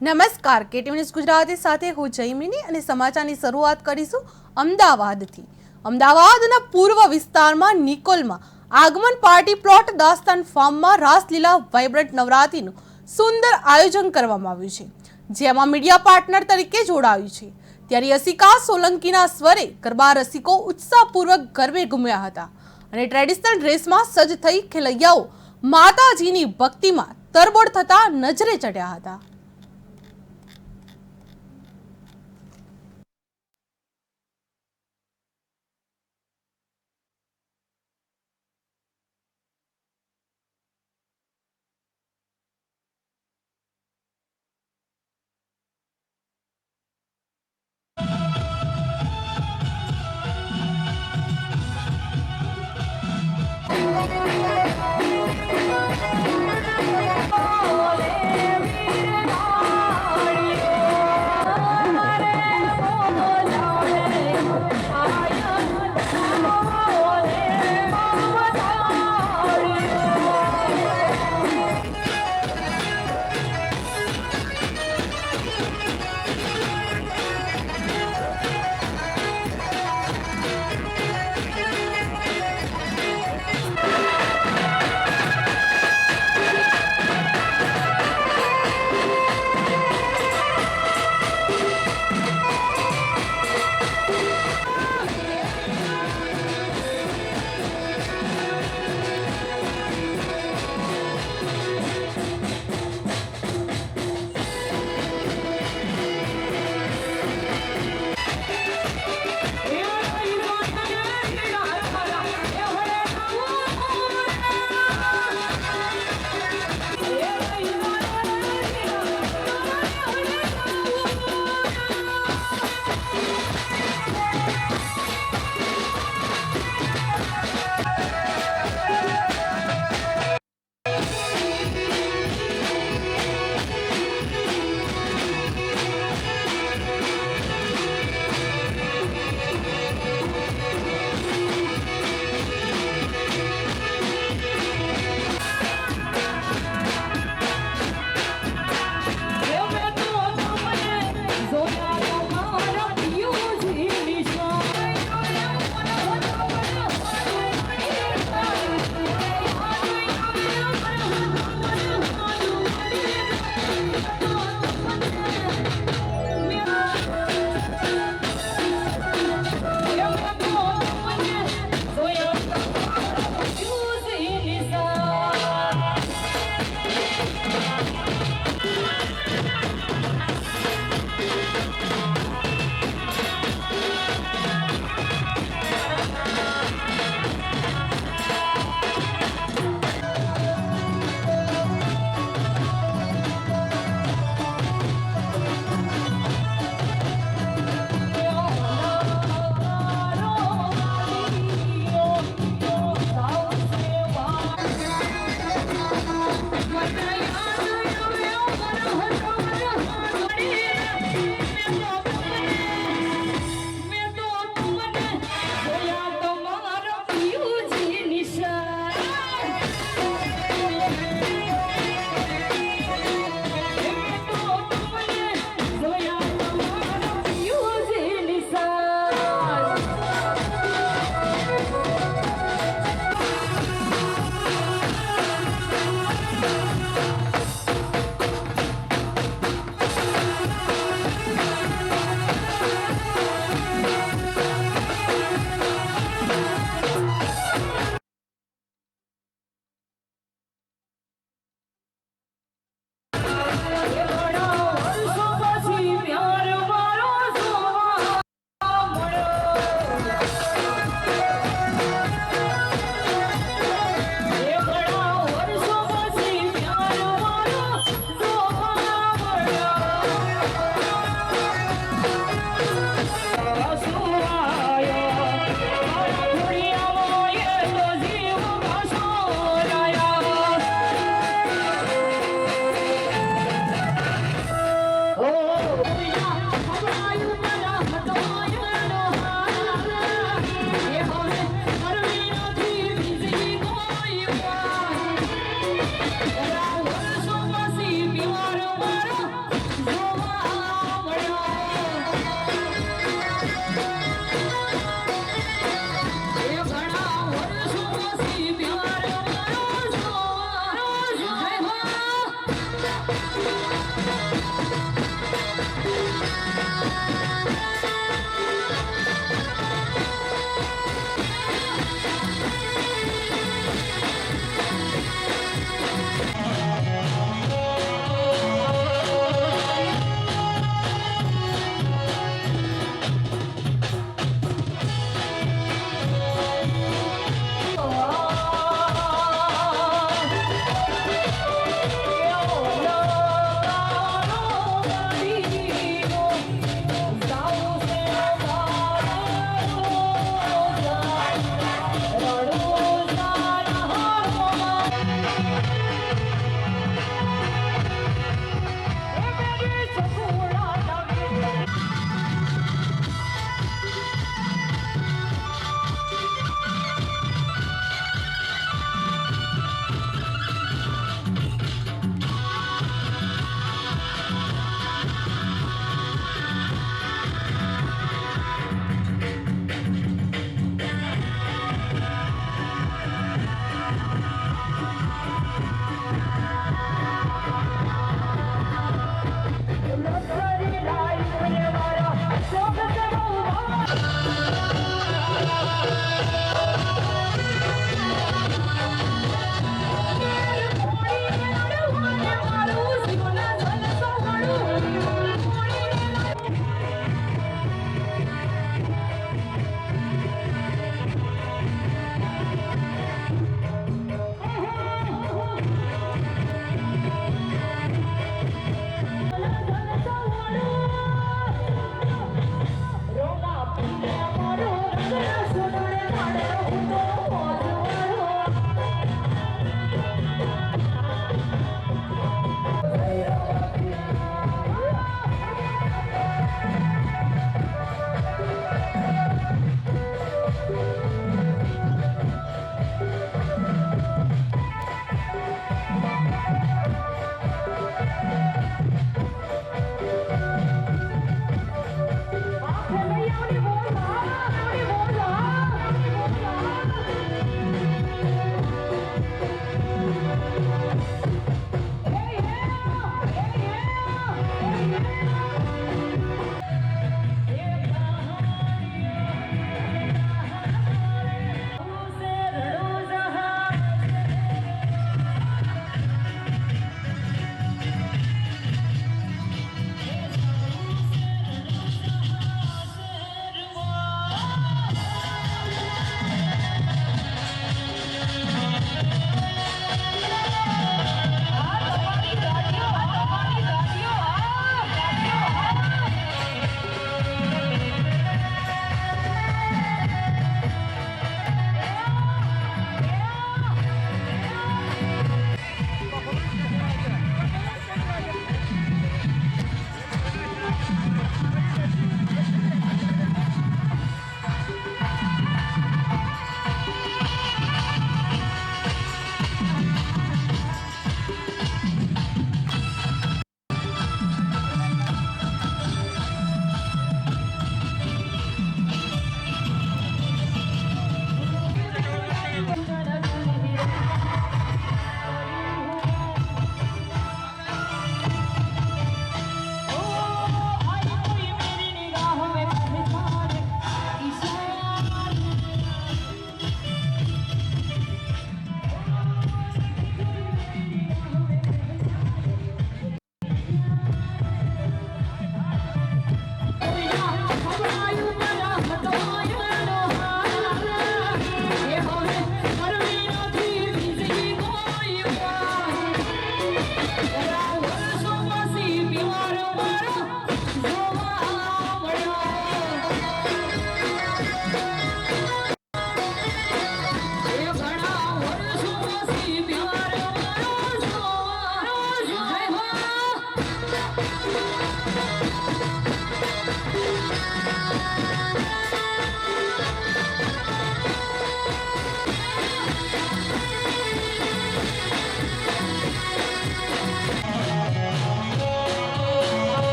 નમસ્કાર, KTV news Gujarati સાથે હું જયમિની અને સમાચારની શરૂઆત કરીશું અમદાવાદથી। અમદાવાદના પૂર્વ વિસ્તારમાં નિકોલમાં આગમન પાર્ટી પ્લોટ દાસ્તાન ફાર્મમાં રાસલીલા વાઇબ્રન્ટ નવરાત્રિનું સુંદર આયોજન કરવામાં આવ્યું છે, જેમાં મીડિયા પાર્ટનર તરીકે જોડાયું છે। ત્યારે યશિકા સોલંકીના સ્વરે ગરબા રસિકો ઉત્સાહપૂર્વક ગરબે ઘૂમ્યા હતા અને ટ્રેડિશનલ ડ્રેસમાં સજ્જ થઈ ખેલૈયાઓ માતાજીની ભક્તિમાં તરબોળ થતા નજરે ચડ્યા હતા।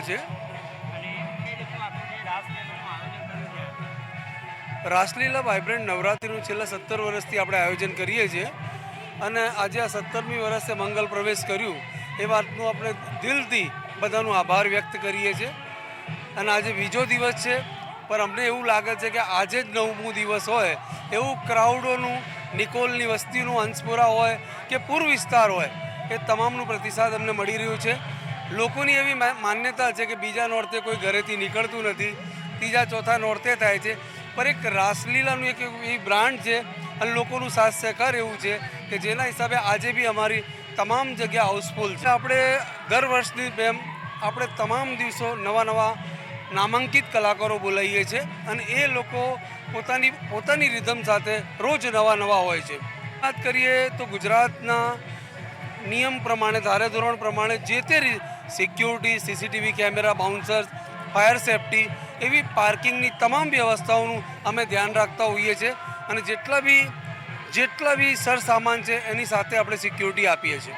વિસ્તારમાં છે. રાસલીલા વાઇબ્રન્ટ નવરાત્રિનું છેલ્લા 17 વર્ષથી આપણે આયોજન કરીએ છીએ અને આજે આ 17મી વર્ષે મંગલ પ્રવેશ કર્યું એ વાતનું આપણે દિલથી બધાનો આભાર વ્યક્ત કરીએ છીએ. અને આજે બીજો દિવસ છે, પણ અમને એવું લાગે છે કે આજે જ 9મો દિવસ હોય એવું ક્રાઉડોનું, નિકોલની વસ્તીનું, હંસપુરા હોય કે પૂર્વ વિસ્તાર હોય એ તમામનું પ્રતિસાદ અમને મળી રહ્યું છે. લોકોની એવી માન્યતા છે કે બીજા નોરતે કોઈ ઘરેથી નીકળતું નથી, ત્રીજા ચોથા નોરતે થાય છે, પણ એક રાસલીલાનું એક એવી બ્રાન્ડ છે અને લોકોનું સાથ સહકાર એવું છે કે જેના હિસાબે આજે બી અમારી તમામ જગ્યા હાઉસફુલ છે. આપણે દર વર્ષની જેમ આપણે તમામ દિવસો નવા નામાંકિત કલાકારો બોલાવીએ છીએ અને એ લોકો પોતાની રિધમ સાથે રોજ નવા હોય છે. વાત કરીએ તો ગુજરાતના નિયમ પ્રમાણે, ધારાધોરણ પ્રમાણે જે તે security, CCTV camera, bouncers, fire safety એવી પાર્કિંગની તમામ વ્યવસ્થાઓનું અમે ધ્યાન રાખતા હોઈએ છીએ અને જેટલા બી સરસામાન છે એની સાથે આપણે સિક્યુરિટી આપીએ છીએ.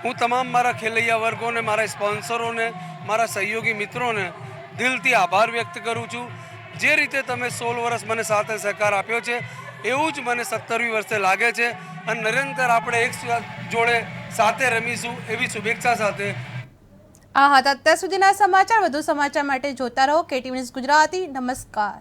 હું તમામ મારા ખેલૈયા વર્ગોને, મારા સ્પોન્સરોને, મારા સહયોગી મિત્રોને દિલથી આભાર વ્યક્ત કરું છું. જે રીતે તમે 16 વર્ષ મને સાથ સહકાર આપ્યો છે એવું જ મને 17મી વર્ષે લાગે છે અને નિરંતર આપણે એક જોડે સાથે રમીશું એવી શુભેચ્છા સાથે. આ હતા અત્યાર સુધીના સમાચાર. વધુ સમાચાર માટે જોતા રહો KT ન્યૂઝ ગુજરાતી. નમસ્કાર.